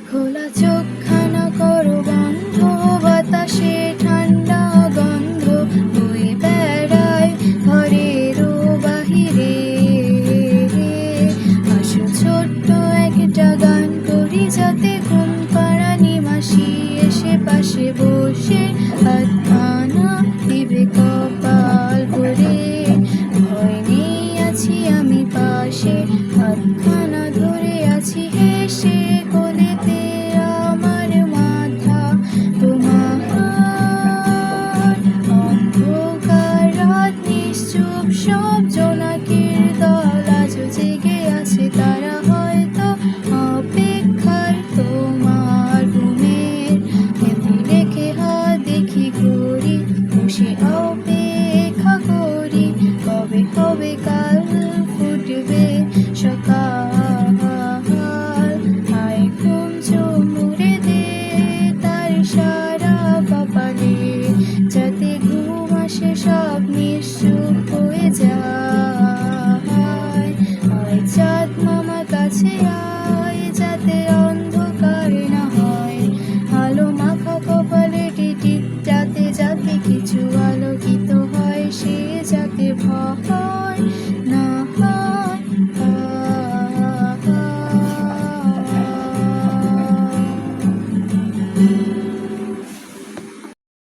খোলা চোখখানা করো বন্ধ, বাতাসে ঠান্ডা গন্ধ বয়ে বেড়ায় ঘরেরও বাহিরে। আসো ছোট্ট একটা গান করি, যাতে ঘুম পাড়ানি মাসি এসে পাশে বসে হাতখানা দিবে কপাল ভরে। ভয় নেই, আছি আমি পাশে, হাতখানা ধরে আছি হেসে। কোলেতে আমার মাথা তোমার, অন্ধকার রাত নিশ্চুপ, সব জোনাকির দল আজও জেগে আছে, তারা হয়তো অপেক্ষায় তোমার ঘুমের। এমনি রেখে হাত দেখি ঘড়ি, বসে অপেক্ষা করি, কবে হবে কাল, ফুটবে সকাল। আয় ঘুম চুমুরে দে তার সারা কপালে, যাতে ঘুম আসে স্বপ্নে